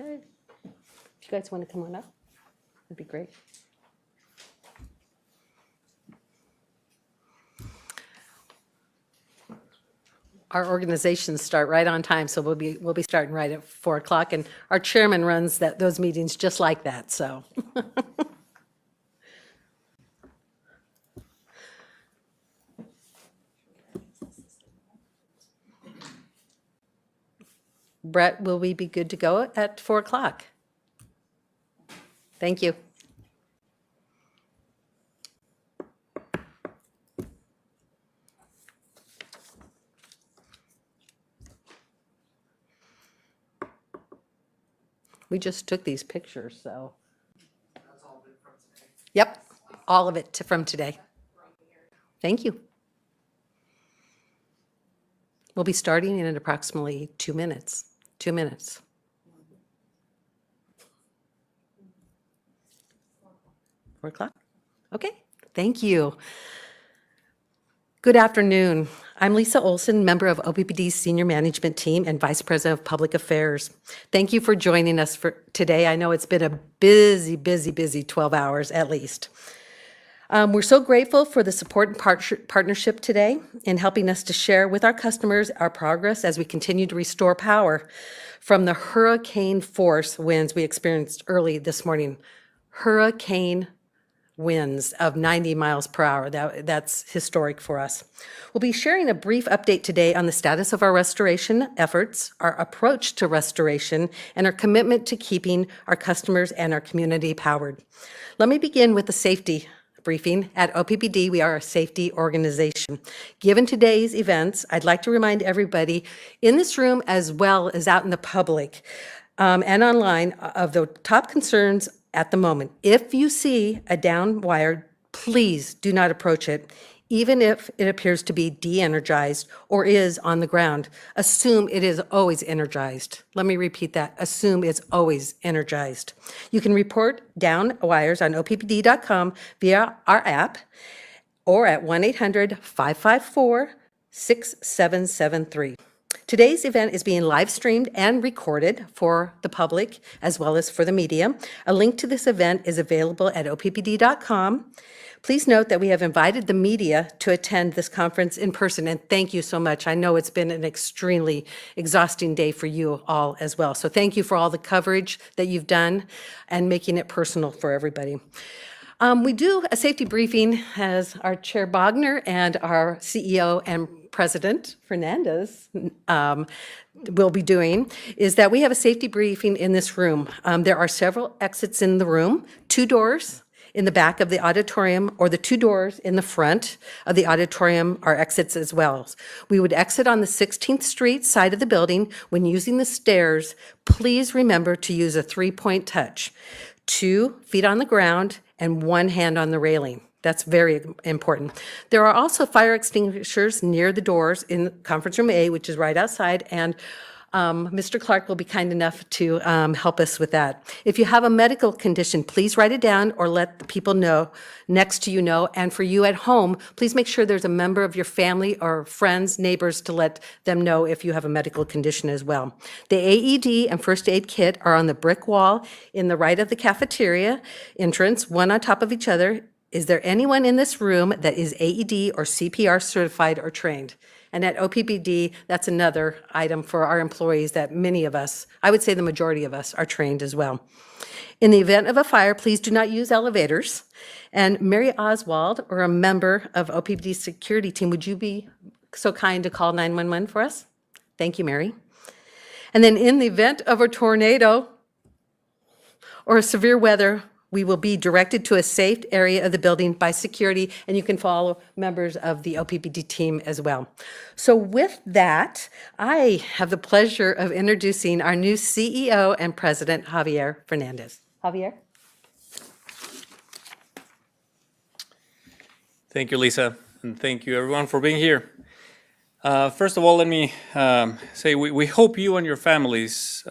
Okay. If you guys want to come on up, that'd be great. Our organizations start right on time, so we'll be starting right at 4 o'clock, and our chairman runs those meetings just like that, so. Brett, will we be good to go at 4 o'clock? Thank you. We just took these pictures, so. That's all of it from today. Yep, all of it from today. Thank you. We'll be starting in approximately 2 minutes. 2 minutes. 4 o'clock? Okay, thank you. Good afternoon. I'm Lisa Olson, member of OPPD's Senior Management Team and Vice President of Public Affairs. Thank you for joining us for today. I know it's been a busy 12 hours at least. We're so grateful for the support and partnership today in helping us to share with our customers our progress as we continue to restore power from the hurricane force winds we experienced early this morning. Hurricane winds of 90 miles per hour. That's historic for us. We'll be sharing a brief update today on the status of our restoration efforts, our approach to restoration, and our commitment to keeping our customers and our community powered. Let me begin with the safety briefing. At OPPD, we are a safety organization. Given today's events, I'd like to remind everybody in this room as well as out in the public and online of the top concerns at the moment. If you see a down wire, please do not approach it, even if it appears to be de-energized or is on the ground. Assume it is always energized. Let me repeat that. Assume it's always energized. You can report down wires on OPPD.com via our app or at 1-800-554-6773. Today's event is being live streamed and recorded for the public as well as for the media. A link to this event is available at OPPD.com. Please note that we have invited the media to attend this conference in person, and thank you so much. I know it's been an extremely exhausting day for you all as well. So thank you for all the coverage that you've done and making it personal for everybody. We do a safety briefing as our Chair Bogner and our CEO and President Fernandez will be doing, is that we have a safety briefing in this room. There are several exits in the room, 2 doors in the back of the auditorium, or the 2 doors in the front of the auditorium are exits as well. We would exit on the 16th Street side of the building. When using the stairs, please remember to use a 3-point touch. 2 feet on the ground and 1 hand on the railing. That's very important. There are also fire extinguishers near the doors in conference room A, which is right outside, and Mr. Clark will be kind enough to help us with that. If you have a medical condition, please write it down or let the people know next to you know. And for you at home, please make sure there's a member of your family or friends, neighbors to let them know if you have a medical condition as well. The AED and first aid kit are on the brick wall in the right of the cafeteria entrance, one on top of each other. Is there anyone in this room that is AED or CPR certified or trained? And at OPPD, that's another item for our employees that many of us, I would say the majority of us, are trained as well. In the event of a fire, please do not use elevators. And Mary Oswald, or a member of OPPD's security team, would you be so kind to call 911 for us? Thank you, Mary. And then in the event of a tornado or a severe weather, we will be directed to a safe area of the building by security, and you can follow members of the OPPD team as well. So with that, I have the pleasure of introducing our new CEO and President, Javier Fernandez. Javier? Thank you, Lisa, and thank you everyone for being here. First of all, let me say we hope you and your families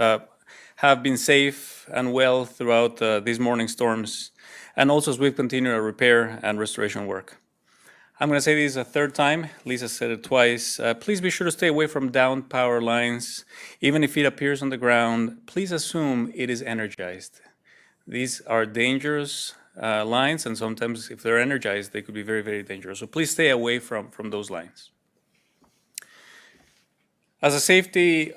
have been safe and well throughout these morning storms, and also as we continue our repair and restoration work. I'm going to say this a third time. Lisa said it twice. Please be sure to stay away from downed power lines. Even if it appears on the ground, please assume it is energized. These are dangerous lines, and sometimes if they're energized, they could be very, very dangerous. So please stay away from those lines. As a safety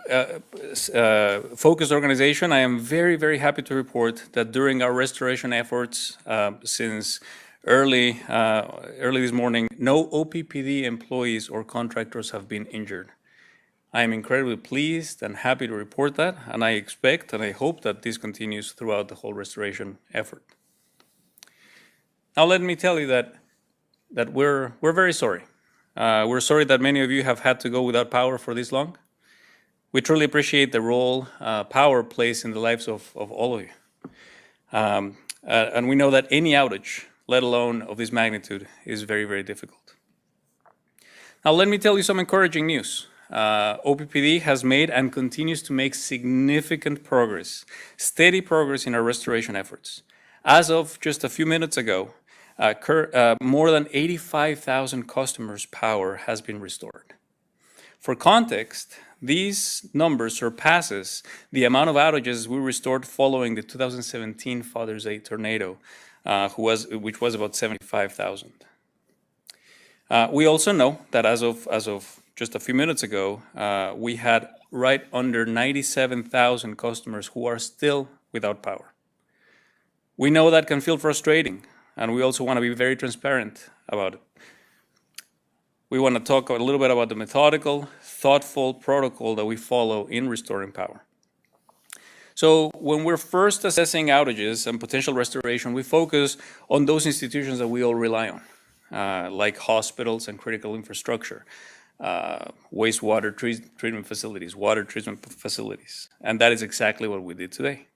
focused organization, I am very, very happy to report that during our restoration efforts since early this morning, no OPPD employees or contractors have been injured. I am incredibly pleased and happy to report that, and I expect and I hope that this continues throughout the whole restoration effort. Now let me tell you that we're very sorry. We're sorry that many of you have had to go without power for this long. We truly appreciate the role power plays in the lives of all of you. And we know that any outage, let alone of this magnitude, is very, very difficult. Now let me tell you some encouraging news. OPPD has made and continues to make significant progress, steady progress in our restoration efforts. As of just a few minutes ago, more than 85,000 customers' power has been restored. For context, these numbers surpasses the amount of outages we restored following the 2017 Father's Day tornado, which was about 75,000. We also know that as of just a few minutes ago, we had right under 97,000 customers who are still without power. We know that can feel frustrating, and we also want to be very transparent about it. We want to talk a little bit about the methodical, thoughtful protocol that we follow in restoring power. So when we're first assessing outages and potential restoration, we focus on those institutions that we all rely on, like hospitals and critical infrastructure, wastewater treatment facilities, water treatment facilities. And that is exactly what we did today.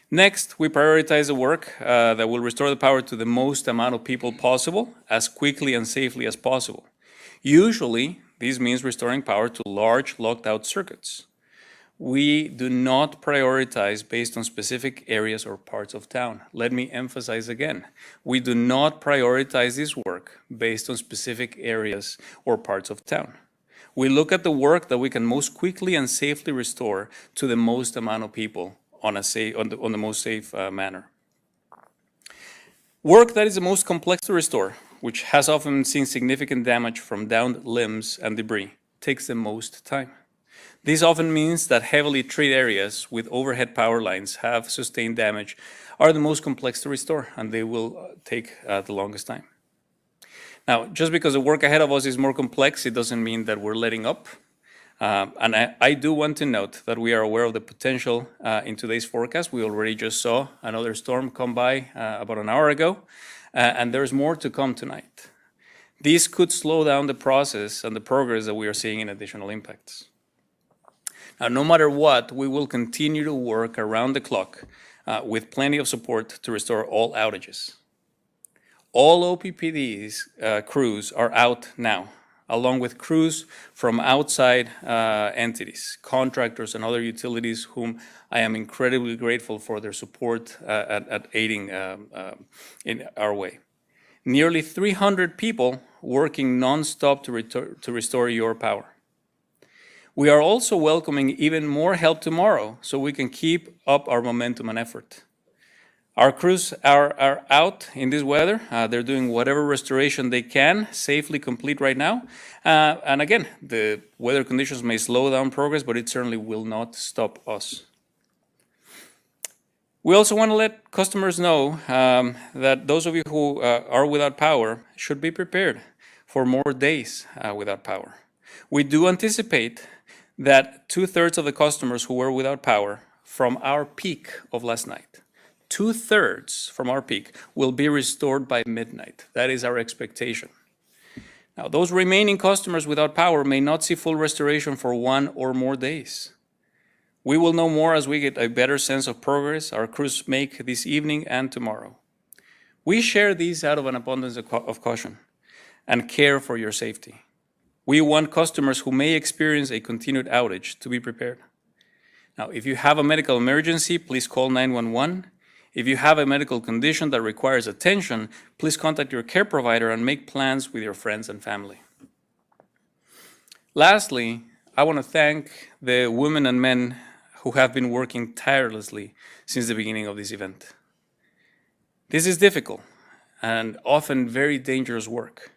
Next, we prioritize the work that will restore the power to the most amount of people possible, as quickly and safely as possible. Usually, this means restoring power to large locked-out circuits. We do not prioritize based on specific areas or parts of town. Let me emphasize again, we do not prioritize this work based on specific areas or parts of town. We look at the work that we can most quickly and safely restore to the most amount of people on the most safe manner. Work that is the most complex to restore, which has often seen significant damage from downed limbs and debris, takes the most time. This often means that heavily treated areas with overhead power lines have sustained damage are the most complex to restore, and they will take the longest time. Now, just because the work ahead of us is more complex, it doesn't mean that we're letting up. And I do want to note that we are aware of the potential in today's forecast. We already just saw another storm come by about an hour ago, and there's more to come tonight. This could slow down the process and the progress that we are seeing in additional impacts. Now, no matter what, we will continue to work around the clock with plenty of support to restore all outages. All OPPD's crews are out now, along with crews from outside entities, contractors and other utilities whom I am incredibly grateful for their support at aiding in our way. Nearly 300 people working nonstop to restore your power. We are also welcoming even more help tomorrow so we can keep up our momentum and effort. Our crews are out in this weather. They're doing whatever restoration they can safely complete right now. And again, the weather conditions may slow down progress, but it certainly will not stop us. We also want to let customers know that those of you who are without power should be prepared for more days without power. We do anticipate that 2/3 of the customers who were without power from our peak of last night, 2/3 from our peak, will be restored by midnight. That is our expectation. Now, those remaining customers without power may not see full restoration for 1 or more days. We will know more as we get a better sense of progress our crews make this evening and tomorrow. We share these out of an abundance of caution and care for your safety. We want customers who may experience a continued outage to be prepared. Now, if you have a medical emergency, please call 911. If you have a medical condition that requires attention, please contact your care provider and make plans with your friends and family. Lastly, I want to thank the women and men who have been working tirelessly since the beginning of this event. This is difficult and often very dangerous work.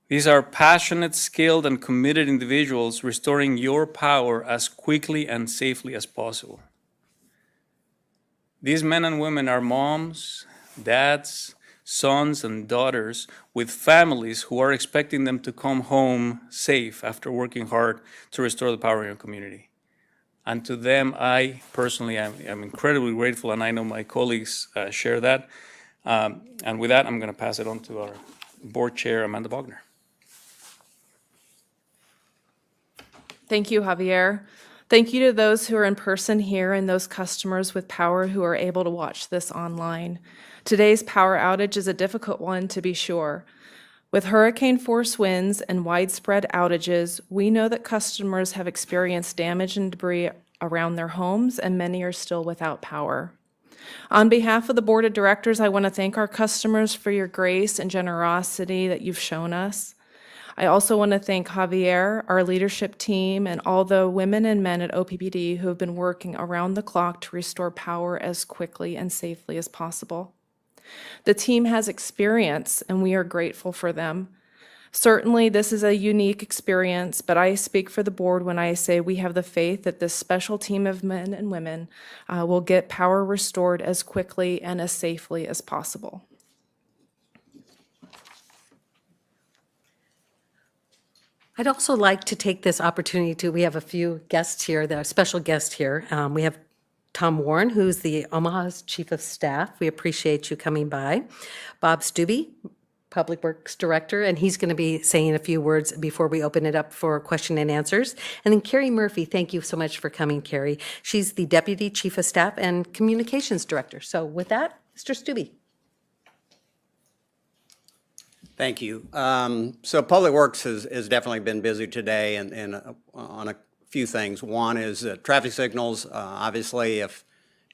These are passionate, skilled, and committed individuals restoring your power as quickly and safely as possible. These men and women are moms, dads, sons, and daughters with families who are expecting them to come home safe after working hard to restore the power in your community. And to them, I personally am incredibly grateful, and I know my colleagues share that. And with that, I'm going to pass it on to our board chair, Amanda Bogner. Thank you, Javier. Thank you to those who are in person here and those customers with power who are able to watch this online. Today's power outage is a difficult one, to be sure. With hurricane-force winds and widespread outages, we know that customers have experienced damage and debris around their homes, and many are still without power. On behalf of the Board of Directors, I want to thank our customers for your grace and generosity that you've shown us. I also want to thank Javier, our leadership team, and all the women and men at OPPD who have been working around the clock to restore power as quickly and safely as possible. The team has experience, and we are grateful for them. Certainly, this is a unique experience, but I speak for the board when I say we have the faith that this special team of men and women will get power restored as quickly and as safely as possible. I'd also like to take this opportunity we have a few guests here, the special guest here. We have Tom Warren, who's the Omaha's Chief of Staff. We appreciate you coming by. Bob Stubbe, Public Works Director, and he's going to be saying a few words before we open it up for question and answers. And then Carrie Murphy, thank you so much for coming, Carrie. She's the Deputy Chief of Staff and Communications Director. So with that, Mr. Stubbe. Thank you. So Public Works has definitely been busy today and on a few things. One is traffic signals. Obviously, if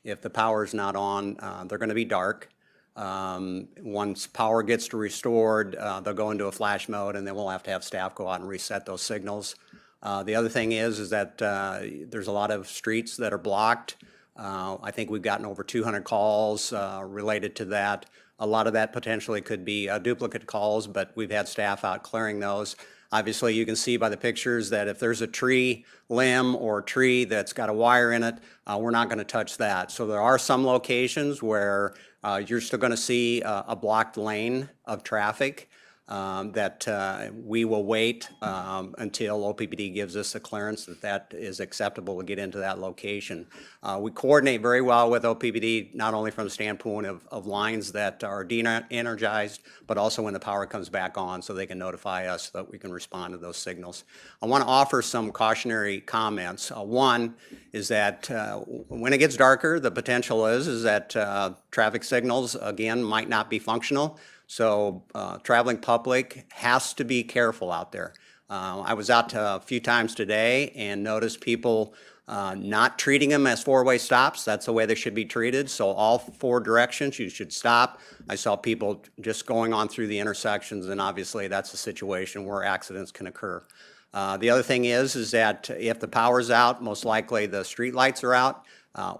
the power is not on, they're going to be dark. Once power gets restored, they'll go into a flash mode, and then we'll have to have staff go out and reset those signals. The other thing is that there's a lot of streets that are blocked. I think we've gotten over 200 calls related to that. A lot of that potentially could be duplicate calls, but we've had staff out clearing those. Obviously, you can see by the pictures that if there's a tree limb or a tree that's got a wire in it, we're not going to touch that. So there are some locations where you're still going to see a blocked lane of traffic that we will wait until OPPD gives us a clearance that is acceptable to get into that location. We coordinate very well with OPPD, not only from the standpoint of lines that are de-energized, but also when the power comes back on so they can notify us so that we can respond to those signals. I want to offer some cautionary comments. One is that when it gets darker, the potential is that traffic signals, again, might not be functional. So traveling public has to be careful out there. I was out a few times today and noticed people not treating them as four-way stops. That's the way they should be treated. So all four directions, you should stop. I saw people just going on through the intersections, and obviously that's a situation where accidents can occur. The other thing is that if the power's out, most likely the street lights are out.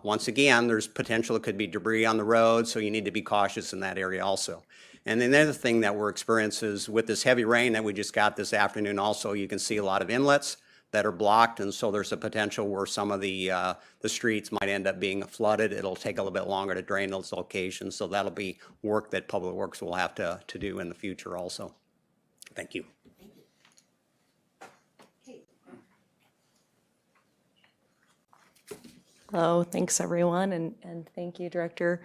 Once again, there's potential it could be debris on the road, so you need to be cautious in that area also. And then the other thing that we're experiencing is with this heavy rain that we just got this afternoon also, you can see a lot of inlets that are blocked, and so there's a potential where some of the streets might end up being flooded. It'll take a little bit longer to drain those locations, so that'll be work that Public Works will have to do in the future also. Thank you. Hello, thanks everyone, and thank you, Director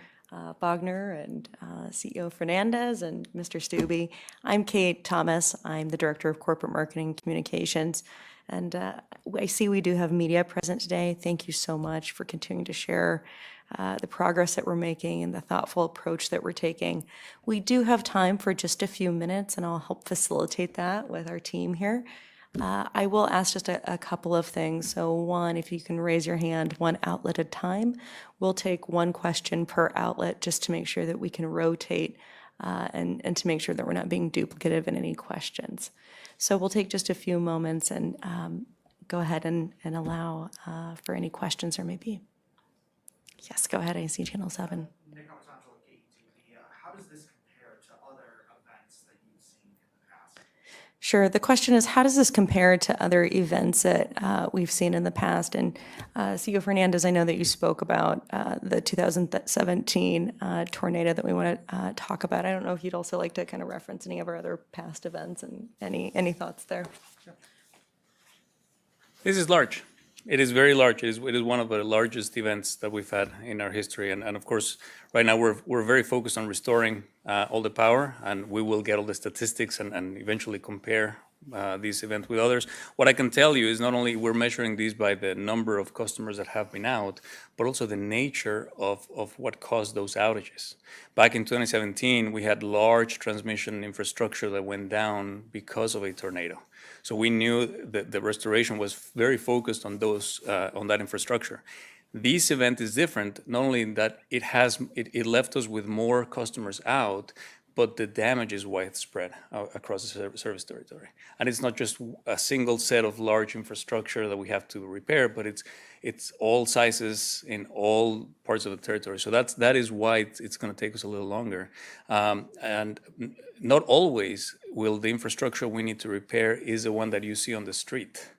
Bogner and CEO Fernandez and Mr. Stubbe. I'm Kate Thomas. I'm the Director of Corporate Marketing and Communications, and I see we do have media present today. Thank you so much for continuing to share the progress that we're making and the thoughtful approach that we're taking. We do have time for just a few minutes, and I'll help facilitate that with our team here. I will ask just a couple of things. So one, if you can raise your hand one outlet at a time. We'll take one question per outlet just to make sure that we can rotate and to make sure that we're not being duplicative in any questions. So we'll take just a few moments and go ahead and allow for any questions there may be. Yes, go ahead. I see Channel 7. How does this compare to other events that you've seen in the past? Sure. The question is, how does this compare to other events that we've seen in the past? And CEO Fernandez, I know that you spoke about the 2017 tornado that we want to talk about. I don't know if you'd also like to kind of reference any of our other past events and any thoughts there. This is large. It is very large. It is one of the largest events that we've had in our history. And of course, right now we're very focused on restoring all the power, and we will get all the statistics and eventually compare these events with others. What I can tell you is not only we're measuring these by the number of customers that have been out, but also the nature of what caused those outages. Back in 2017, we had large transmission infrastructure that went down because of a tornado. So we knew that the restoration was very focused on on that infrastructure. This event is different, not only in that it left us with more customers out, but the damage is widespread across the service territory. And it's not just a single set of large infrastructure that we have to repair, but it's all sizes in all parts of the territory. So that is why it's going to take us a little longer. And not always will the infrastructure we need to repair is the one that you see on the street.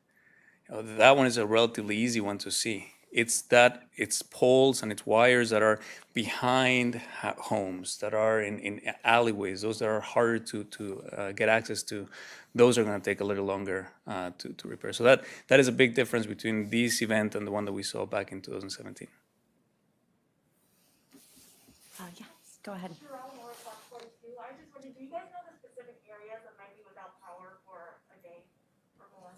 That one is a relatively easy one to see. It's poles and it's wires that are behind homes, that are in alleyways, those that are harder to get access to. Those are going to take a little longer to repair. So that is a big difference between this event and the one that we saw back in 2017. Yes, go ahead. I just wondered, do you guys know the specific areas that might be without power for a day or more?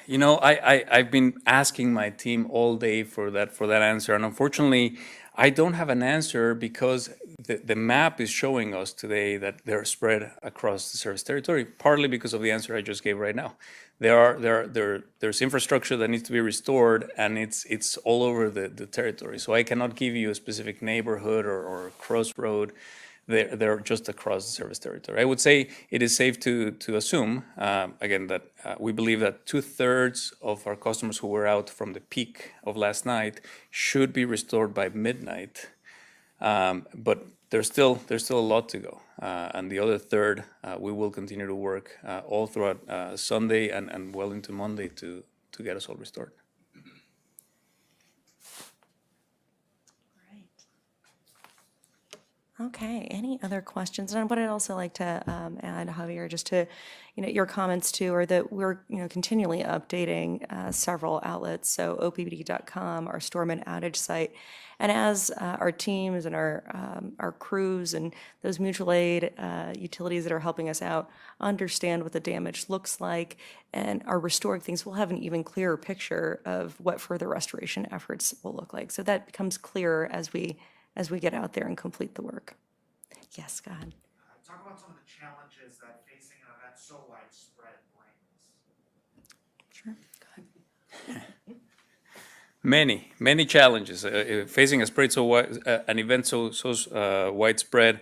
You know, I've been asking my team all day for that answer, and unfortunately, I don't have an answer because the map is showing us today that they're spread across the service territory, partly because of the answer I just gave right now. There's infrastructure that needs to be restored, and it's all over the territory. So I cannot give you a specific neighborhood or crossroad. They're just across the service territory. I would say it is safe to assume, again, that we believe that 2/3 of our customers who were out from the peak of last night should be restored by midnight. But there's still a lot to go. And the other third, we will continue to work all throughout Sunday and well into Monday to get us all restored. Okay, any other questions? And what I'd also like to add, Javier, just to, your comments too, are that we're, continually updating several outlets. So OPPD.com, our storm and outage site. And as our teams and our crews and those mutual aid utilities that are helping us out understand what the damage looks like and are restoring things, we'll have an even clearer picture of what further restoration efforts will look like. So that becomes clearer as we get out there and complete the work. Yes, go ahead. Talk about some of the challenges that facing an event so widespread brings. Sure, go ahead. Many challenges. Facing an event so widespread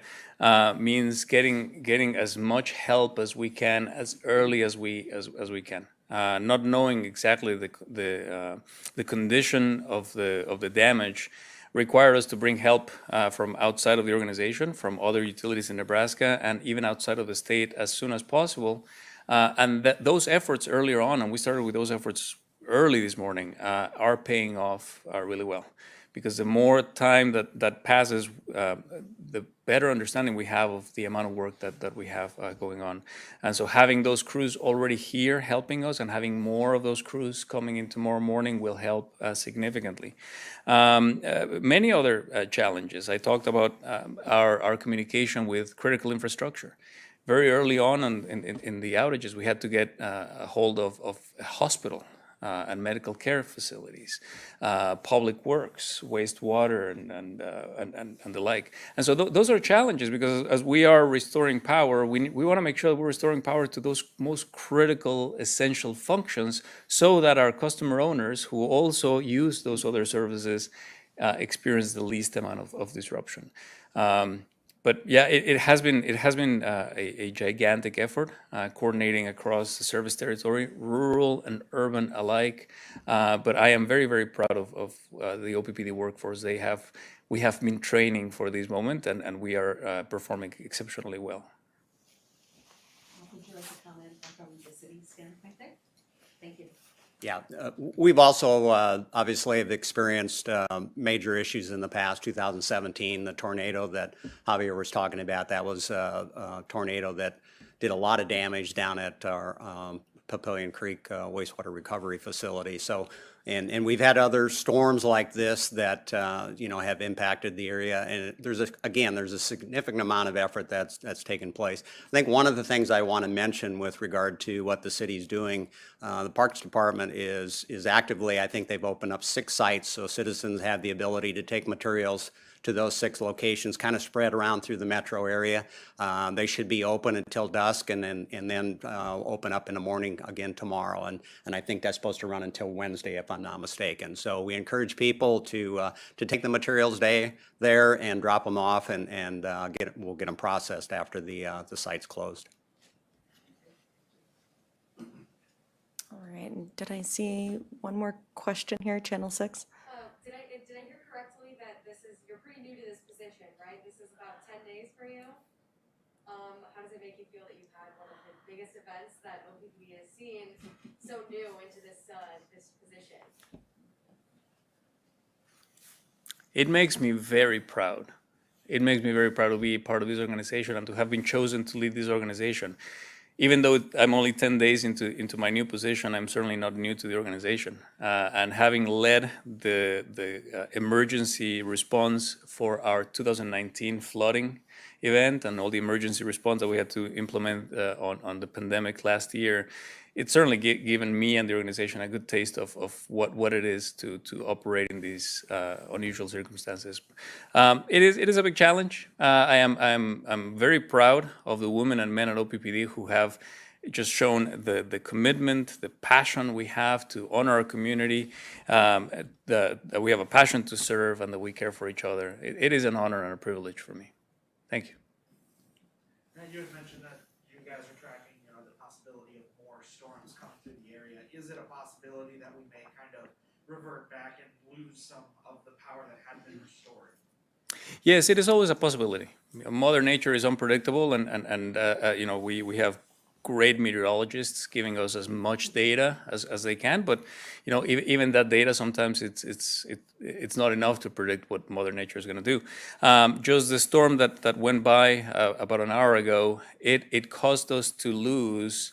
means getting as much help as we can as early as we can. Not knowing exactly the condition of the damage require us to bring help from outside of the organization, from other utilities in Nebraska, and even outside of the state as soon as possible. And those efforts earlier on, and we started with those efforts early this morning, are paying off really well. Because the more time that passes, the better understanding we have of the amount of work that we have going on. And so having those crews already here helping us and having more of those crews coming in tomorrow morning will help significantly. Many other challenges. I talked about our communication with critical infrastructure. Very early on in the outages, we had to get a hold of a hospital and medical care facilities, public works, wastewater, and the like. And so those are challenges, because as we are restoring power, we want to make sure that we're restoring power to those most critical, essential functions, so that our customer owners who also use those other services experience the least amount of disruption. But yeah, it has been a gigantic effort, coordinating across the service territory, rural and urban alike. But I am very, very proud of the OPPD workforce. We have been training for this moment, and we are performing exceptionally well. Would you like to comment from the city standpoint there? Thank you. Yeah, we've also obviously have experienced major issues in the past. 2017, the tornado that Javier was talking about, that was a tornado that did a lot of damage down at our Papillion Creek wastewater recovery facility. So, and we've had other storms like this that have impacted the area. And there's a significant amount of effort that's taken place. I think one of the things I want to mention with regard to what the city's doing, the Parks Department is actively, I think they've opened up 6 sites, so citizens have the ability to take materials to those 6 locations, kind of spread around through the metro area. They should be open until dusk, and then open up in the morning again tomorrow. And I think that's supposed to run until Wednesday, if I'm not mistaken. So we encourage people to take the materials there and drop them off, and we'll get them processed after the site's closed. All right, and did I see one more question here, Channel 6? Did I hear correctly that you're pretty new to this position, right? This is about 10 days for you. How does it make you feel that you've had one of the biggest events that OPPD has seen so new into this position? It makes me very proud. It makes me very proud to be part of this organization and to have been chosen to lead this organization. Even though I'm only 10 days into my new position, I'm certainly not new to the organization. And having led the emergency response for our 2019 flooding event and all the emergency response that we had to implement on the pandemic last year, it's certainly given me and the organization a good taste of what it is to operate in these unusual circumstances. It is a big challenge. I'm very proud of the women and men at OPPD who have just shown the commitment, the passion we have to honor our community, that we have a passion to serve, and that we care for each other. It is an honor and a privilege for me. Thank you. Now, you had mentioned that you guys are tracking, the possibility of more storms coming through the area. Is it a possibility that we may kind of revert back and lose some of the power that had been restored? Yes, it is always a possibility. Mother Nature is unpredictable, and we have great meteorologists giving us as much data as they can, but even that data, sometimes it's not enough to predict what Mother Nature is going to do. Just the storm that went by about an hour ago, it caused us to lose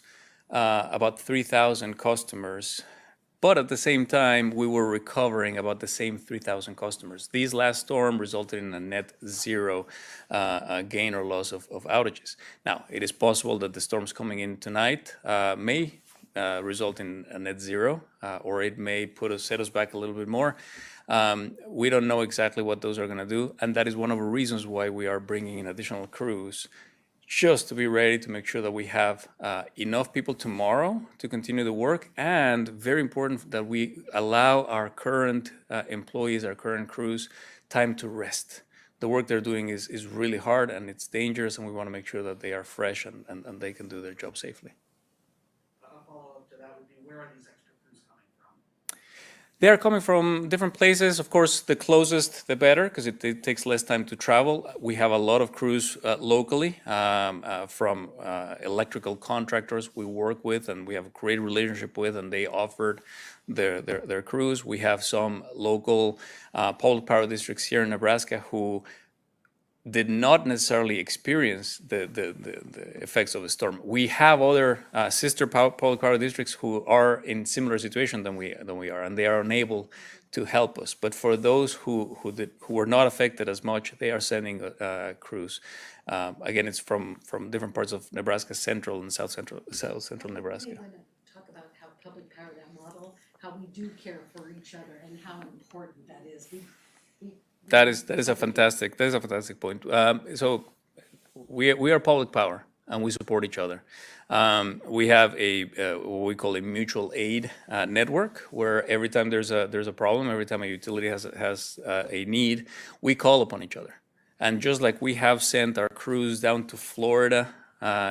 about 3,000 customers. But at the same time, we were recovering about the same 3,000 customers. This last storm resulted in a net zero gain or loss of outages. Now, it is possible that the storms coming in tonight may result in a net zero, or it may set us back a little bit more. We don't know exactly what those are going to do, and that is one of the reasons why we are bringing in additional crews, just to be ready to make sure that we have enough people tomorrow to continue the work, and very important that we allow our current employees, our current crews, time to rest. The work they're doing is really hard and it's dangerous, and we want to make sure that they are fresh and they can do their job safely. A follow-up to that would be, where are these extra crews coming from? They are coming from different places. Of course, the closest, the better, because it takes less time to travel. We have a lot of crews locally from electrical contractors we work with and we have a great relationship with, and they offered their crews. We have some local public power districts here in Nebraska who did not necessarily experience the effects of the storm. We have other sister public power districts who are in similar situation than we are, and they are unable to help us. But for those who were not affected as much, they are sending crews. Again, it's from different parts of Nebraska, central and south central Nebraska. You want to talk about how public power that model, how we do care for each other and how important that is. That is a fantastic point. So we are public power and we support each other. We have a what we call a mutual aid network, where every time there's a problem, every time a utility has a need, we call upon each other. And just like we have sent our crews down to Florida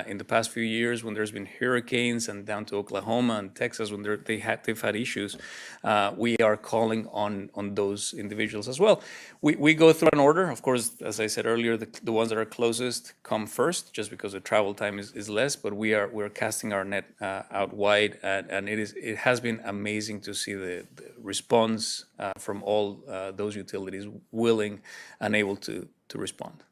in the past few years when there's been hurricanes, and down to Oklahoma and Texas when they've had issues, we are calling on those individuals as well. We go through an order. Of course, as I said earlier, the ones that are closest come first, just because the travel time is less. But we're casting our net out wide, and it has been amazing to see the response from all those utilities willing and able to respond.